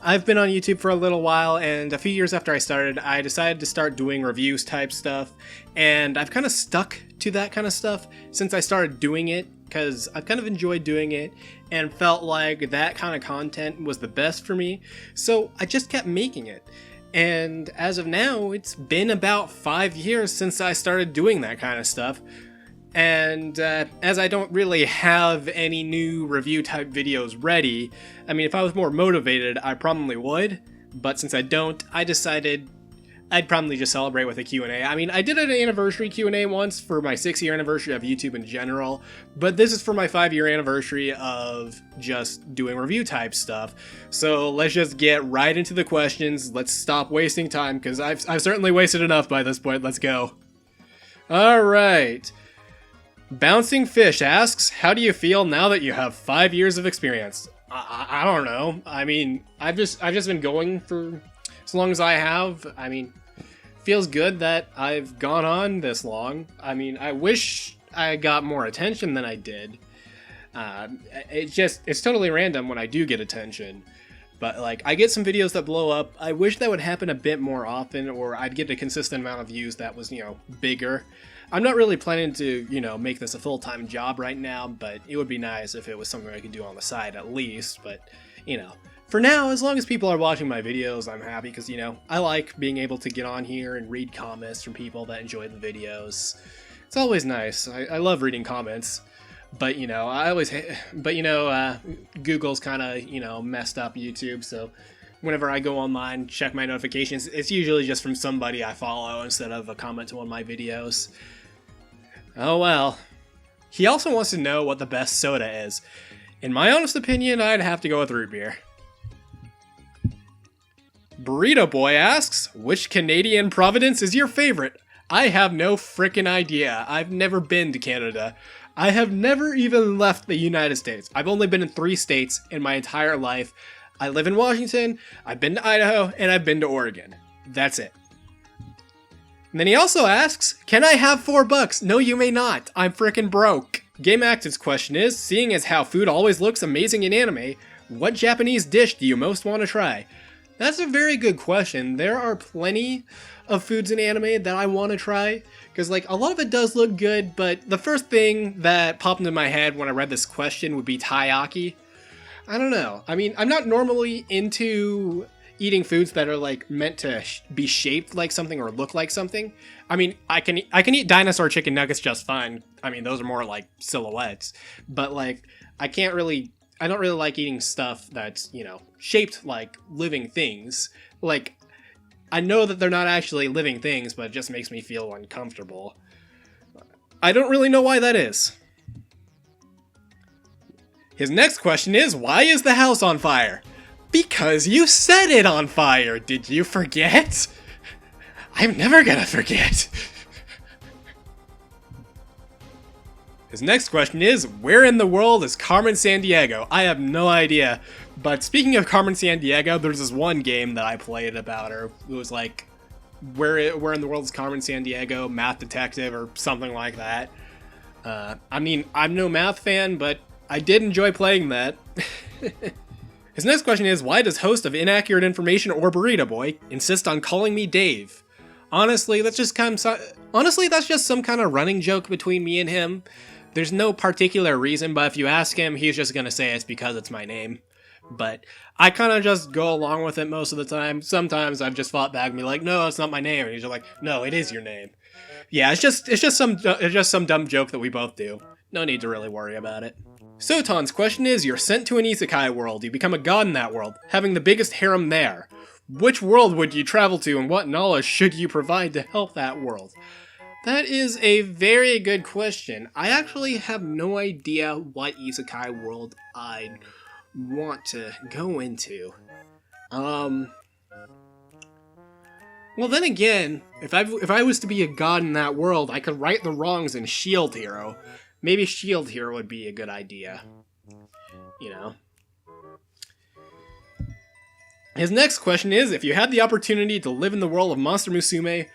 I've been on YouTube for a little while, and a few years after I started, I decided to start doing reviews type stuff, and I've kind of stuck to that kind of stuff since I started doing it, because I've kind of enjoyed doing it, and felt like that kind of content was the best for me, so I just kept making it. And as of now, it's been about 5 years since I started doing that kind of stuff. And as I don't really have any new review type videos ready, I mean, if I was more motivated, I probably would. But since I don't, I decided I'd probably just celebrate with a Q&A. I mean, I did an anniversary Q&A once for my 6-year anniversary of YouTube in general, but this is for my 5-year anniversary of just doing review type stuff. So let's just get right into the questions. Let's stop wasting time, because I've certainly wasted enough by this point. Let's go. Alright. Bouncing Fish asks, how do you feel now that you have 5 years of experience? I don't know. I mean, I've just been going for as long as I have. I mean, feels good that I've gone on this long. I mean, I wish I got more attention than I did. It's totally random when I do get attention. But, like, I get some videos that blow up. I wish that would happen a bit more often, or I'd get a consistent amount of views that was, bigger. I'm not really planning to, make this a full-time job right now, but it would be nice if it was something I could do on the side at least. But, for now, as long as people are watching my videos, I'm happy, because, I like being able to get on here and read comments from people that enjoy the videos. It's always nice. I love reading comments. But, Google's kind of, messed up YouTube, so whenever I go online, check my notifications, it's usually just from somebody I follow instead of a comment to one of my videos. Oh well. He also wants to know what the best soda is. In my honest opinion, I'd have to go with root beer. Burrito Boy asks, which Canadian province is your favorite? I have no frickin' idea. I've never been to Canada. I have never even left the United States. I've only been in 3 states in my entire life. I live in Washington, I've been to Idaho, and I've been to Oregon. That's it. And then he also asks, can I have $4? No, you may not. I'm frickin' broke. Game Active's question is, seeing as how food always looks amazing in anime, what Japanese dish do you most want to try? That's a very good question. There are plenty of foods in anime that I want to try, because a lot of it does look good, but the first thing that popped into my head when I read this question would be taiyaki. I don't know. I mean, I'm not normally into eating foods that are meant to be shaped like something or look like something. I mean, I can eat dinosaur chicken nuggets just fine. I mean, those are more like silhouettes, but I don't really like eating stuff that's, shaped like living things. I know that they're not actually living things, but it just makes me feel uncomfortable. I don't really know why that is. His next question is, why is the house on fire? Because you set it on fire! Did you forget? I'm never gonna forget! His next question is, where in the world is Carmen Sandiego? I have no idea. But speaking of Carmen Sandiego, there's this one game that I played about her. It was where in the world is Carmen Sandiego? Math Detective or something like that. I mean, I'm no math fan, but I did enjoy playing that. His next question is, why does host of Inaccurate Information or Burrito Boy insist on calling me Dave? Honestly, that's just some kind of running joke between me and him. There's no particular reason, but if you ask him, he's just gonna say it's because it's my name. But I kind of just go along with it most of the time. Sometimes I've just fought back and be like, no, it's not my name. And he's just like, no, it is your name. Yeah, it's just some dumb joke that we both do. No need to really worry about it. Sotan's question is, you're sent to an isekai world. You become a god in that world, having the biggest harem there. Which world would you travel to, and what knowledge should you provide to help that world? That is a very good question. I actually have no idea what isekai world I'd want to go into. Well, then again, if I was to be a god in that world, I could right the wrongs in Shield Hero. Maybe Shield Hero would be a good idea. His next question is, if you had the opportunity to live in the world of Monster Musume,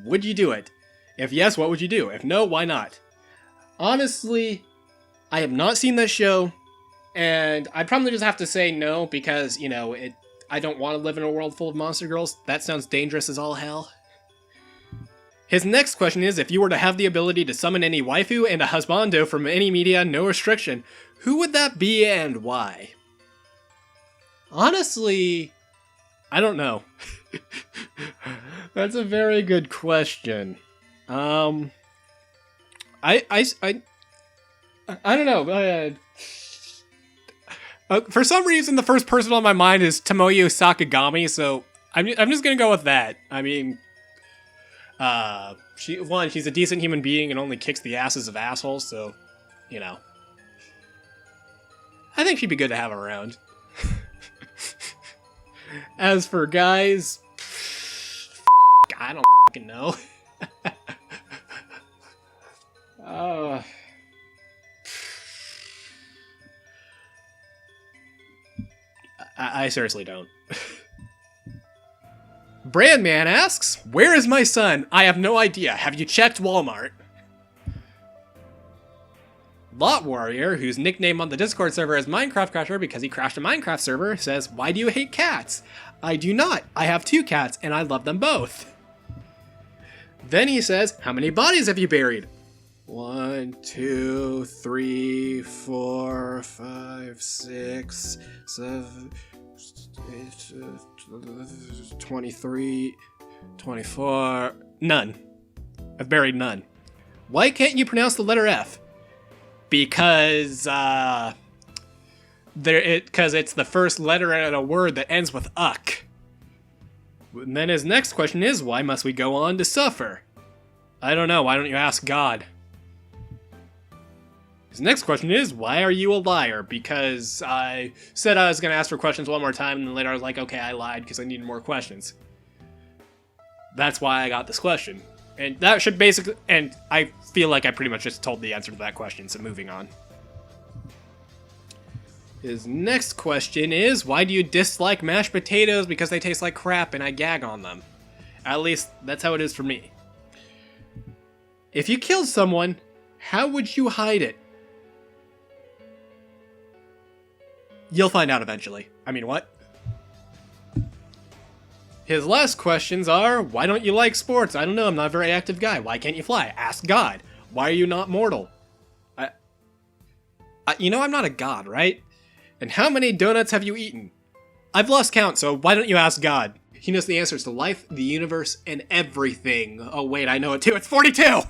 would you do it? If yes, what would you do? If no, why not? Honestly, I have not seen that show, and I'd probably just have to say no, because, I don't want to live in a world full of monster girls. That sounds dangerous as all hell. His next question is, if you were to have the ability to summon any waifu and a husbando from any media, no restriction, who would that be and why? Honestly, I don't know. That's a very good question. I don't know. For some reason, the first person on my mind is Tomoyo Sakagami, so I'm just gonna go with that. I mean, she's a decent human being and only kicks the asses of assholes, so, you know. I think she'd be good to have around. As for guys, I don't fucking know. I seriously don't. Brandman asks, where is my son? I have no idea. Have you checked Walmart? Lot Warrior, whose nickname on the Discord server is Minecraft Crasher because he crashed a Minecraft server, says, why do you hate cats? I do not. I have 2 cats and I love them both. Then he says, how many bodies have you buried? 1, 2, 3, 4, 5, 6, 7, 8, 23, 24. None. I've buried none. Why can't you pronounce the letter F? Because it's the first letter in a word that ends with uck. And then his next question is, why must we go on to suffer? I don't know. Why don't you ask God? His next question is, why are you a liar? Because I said I was going to ask for questions one more time, and then later I was like, okay, I lied because I needed more questions. That's why I got this question. And that should basically... And I feel like I pretty much just told the answer to that question, so moving on. His next question is, why do you dislike mashed potatoes? Because they taste like crap and I gag on them. At least, that's how it is for me. If you killed someone, how would you hide it? You'll find out eventually. I mean, what? His last questions are, why don't you like sports? I don't know, I'm not a very active guy. Why can't you fly? Ask God. Why are you not mortal? You know I'm not a god, right? And how many donuts have you eaten? I've lost count, so why don't you ask God? He knows the answers to life, the universe, and everything. Oh wait, I know it too. It's 42!